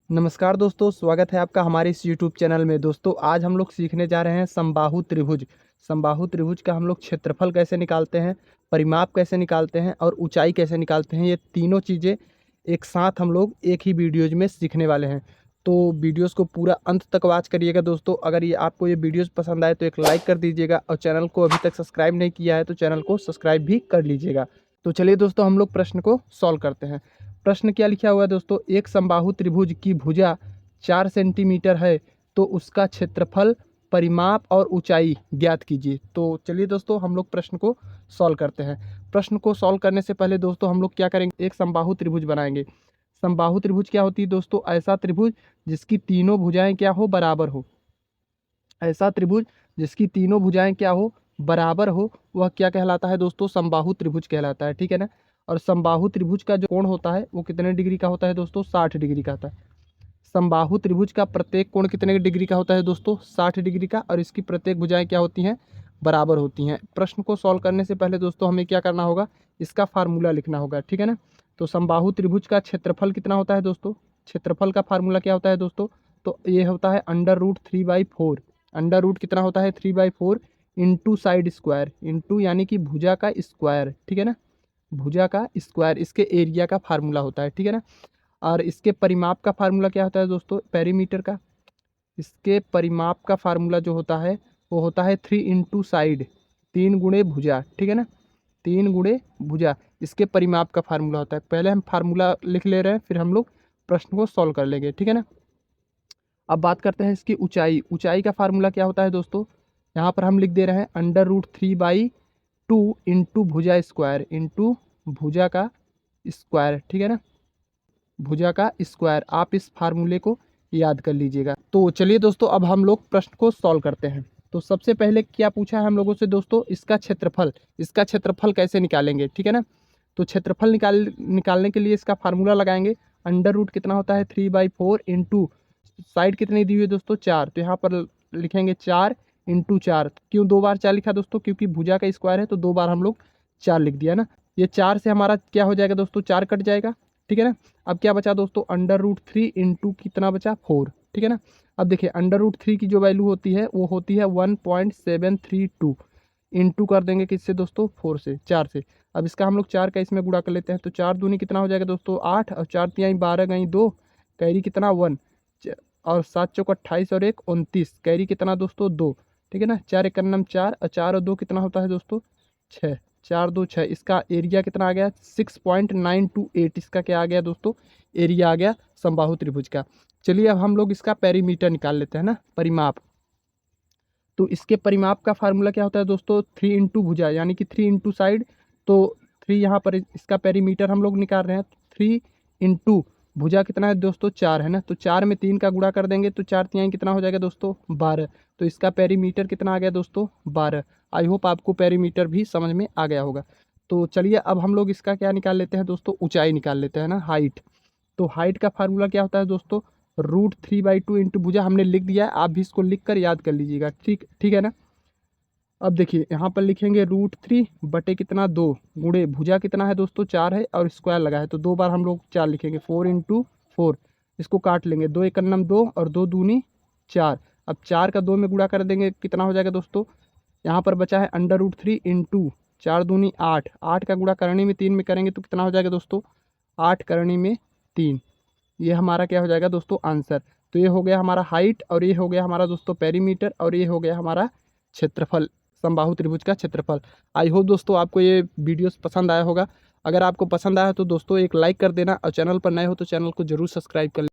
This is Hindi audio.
नमस्कार दोस्तों, स्वागत है आपका हमारे इस YouTube चैनल में। दोस्तों आज हम लोग सीखने जा रहे हैं समबाहु त्रिभुज। समबाहु त्रिभुज का हम लोग क्षेत्रफल कैसे निकालते हैं, परिमाप कैसे निकालते हैं और ऊंचाई कैसे निकालते हैं, ये तीनों चीज़ें एक साथ हम लोग एक ही वीडियोज़ में सीखने वाले हैं। तो वीडियोज़ को पूरा अंत तक वॉच करिएगा दोस्तों। अगर ये आपको ये वीडियोज़ पसंद आए तो एक लाइक कर दीजिएगा और चैनल को अभी तक सब्सक्राइब नहीं किया है तो चैनल को सब्सक्राइब भी कर लीजिएगा। तो चलिए दोस्तों हम लोग प्रश्न को सॉल्व करते हैं। प्रश्न क्या लिखा हुआ है दोस्तों, एक समबाहु त्रिभुज की भुजा 4 सेंटीमीटर है तो उसका क्षेत्रफल, परिमाप और ऊंचाई ज्ञात कीजिए। तो चलिए दोस्तों हम लोग प्रश्न को सॉल्व करते हैं। प्रश्न को सॉल्व करने से पहले दोस्तों हम लोग क्या करेंगे, एक समबाहु त्रिभुज बनाएंगे। समबाहु त्रिभुज क्या होती है दोस्तों, ऐसा त्रिभुज जिसकी तीनों भुजाएं क्या हो, बराबर हो। ऐसा त्रिभुज जिसकी तीनों भुजाएं क्या हो, बराबर हो, वह क्या कहलाता है दोस्तों, समबाहु त्रिभुज कहलाता है। ठीक है ना। और समबाहु त्रिभुज का जो कोण होता है वो कितने डिग्री का होता है दोस्तों, 60 डिग्री का होता है। समबाहु त्रिभुज का प्रत्येक कोण कितने डिग्री का होता है दोस्तों, 60 डिग्री का। और इसकी प्रत्येक भुजाएं क्या होती हैं, बराबर होती हैं। प्रश्न को सॉल्व करने से पहले दोस्तों हमें क्या करना होगा, इसका फार्मूला लिखना होगा। ठीक है ना। तो समबाहु त्रिभुज का क्षेत्रफल कितना होता है दोस्तों, क्षेत्रफल का फार्मूला क्या होता है दोस्तों, तो ये होता है √3/4। अंडर रूट कितना होता है, 3/4 इंटू साइड स्क्वायर, इंटू यानी कि भुजा का स्क्वायर। ठीक है ना, भुजा का स्क्वायर इसके एरिया का फार्मूला होता है। ठीक है ना। और इसके परिमाप का फार्मूला क्या होता है दोस्तों, पेरीमीटर का। इसके परिमाप का फार्मूला जो होता है वो होता है 3 इंटू साइड, 3 गुणे भुजा। ठीक है ना, 3 गुणे भुजा इसके परिमाप का फार्मूला होता है। पहले हम फार्मूला लिख ले रहे हैं, फिर हम लोग प्रश्न को सॉल्व कर लेंगे। ठीक है ना। अब बात करते हैं इसकी ऊंचाई। ऊंचाई का फार्मूला क्या होता है दोस्तों, यहाँ पर हम लिख दे रहे हैं √3/2 इंटू भुजा स्क्वायर, इंटू भुजा का स्क्वायर। ठीक है ना, भुजा का स्क्वायर। आप इस फार्मूले को याद कर लीजिएगा। तो चलिए दोस्तों अब हम लोग प्रश्न को सॉल्व करते हैं। तो सबसे पहले क्या पूछा है हम लोगों से दोस्तों, इसका क्षेत्रफल। इसका क्षेत्रफल कैसे निकालेंगे, ठीक है ना। तो क्षेत्रफल निकालने के लिए इसका फार्मूला लगाएंगे। अंडर रूट कितना होता है, 3/4 इंटू साइड कितनी दी हुई है दोस्तों, 4। तो यहाँ पर लिखेंगे 4 इंटू 4। क्यों 2 बार 4 लिखा दोस्तों, क्योंकि भुजा का स्क्वायर है तो 2 बार हम लोग 4 लिख दिया ना। ये 4 से हमारा क्या हो जाएगा दोस्तों, 4 कट जाएगा। ठीक है ना। अब क्या बचा दोस्तों, √3 इंटू कितना बचा, 4। ठीक है ना। अब देखिए √3 की जो वैल्यू होती है वो होती है 1.732। इंटू कर देंगे किससे दोस्तों, 4 से, 4 से। अब इसका हम लोग 4 का इसमें गुणा कर लेते हैं। तो 4 दूनी कितना हो जाएगा दोस्तों, 8। और 4 तिहाई 12 गई 2, कैरी कितना 1। और 7 चौक 28 और 1 29, कैरी कितना दोस्तों 2। ठीक है ना। 4 एक 4 और 4 और 2 कितना होता है दोस्तों, 6। 4 2 6। इसका एरिया कितना आ गया, 6.928। इसका क्या आ गया दोस्तों, एरिया आ गया समबाहु त्रिभुज का। चलिए अब हम लोग इसका पेरीमीटर निकाल लेते हैं ना, परिमाप। तो इसके परिमाप का फार्मूला क्या होता है दोस्तों, 3 इंटू भुजा यानी कि 3 इंटू साइड। तो 3 यहाँ पर इसका पेरीमीटर हम लोग निकाल रहे हैं। 3 इंटू भुजा कितना है दोस्तों, 4 है ना। तो 4 में 3 का गुणा कर देंगे तो 4 तिहाई कितना हो जाएगा दोस्तों, 12। तो इसका पेरीमीटर कितना आ गया दोस्तों, 12। आई होप आपको पेरीमीटर भी समझ में आ गया होगा। तो चलिए अब हम लोग इसका क्या निकाल लेते हैं दोस्तों, ऊंचाई निकाल लेते हैं ना, हाइट। तो हाइट का फार्मूला क्या होता है दोस्तों, √3/2 इंटू भुजा हमने लिख दिया है, आप भी इसको लिख कर याद कर लीजिएगा। ठीक ठीक है ना। अब देखिए यहाँ पर लिखेंगे √3 बटे कितना 2 गुणे भुजा कितना है दोस्तों, 4 है और स्क्वायर लगा है तो 2 बार हम लोग 4 लिखेंगे। 4 इंटू 4, इसको काट लेंगे। 2 एक 2 और 2 दूनी 4। अब 4 का 2 में गुणा कर देंगे कितना हो जाएगा दोस्तों, यहाँ पर बचा है √3 इंटू 4 दूनी 8। 8 का गुणा करनी में 3 में करेंगे तो कितना हो जाएगा दोस्तों, 8 करनी में 3। ये हमारा क्या हो जाएगा दोस्तों, आंसर। तो ये हो गया हमारा हाइट और ये हो गया हमारा दोस्तों पेरीमीटर और ये हो गया हमारा क्षेत्रफल, समबाहु त्रिभुज का क्षेत्रफल। आई होप दोस्तों आपको ये वीडियोस पसंद आया होगा। अगर आपको पसंद आया तो दोस्तों एक लाइक कर देना और चैनल पर नए हो तो चैनल को जरूर सब्सक्राइब कर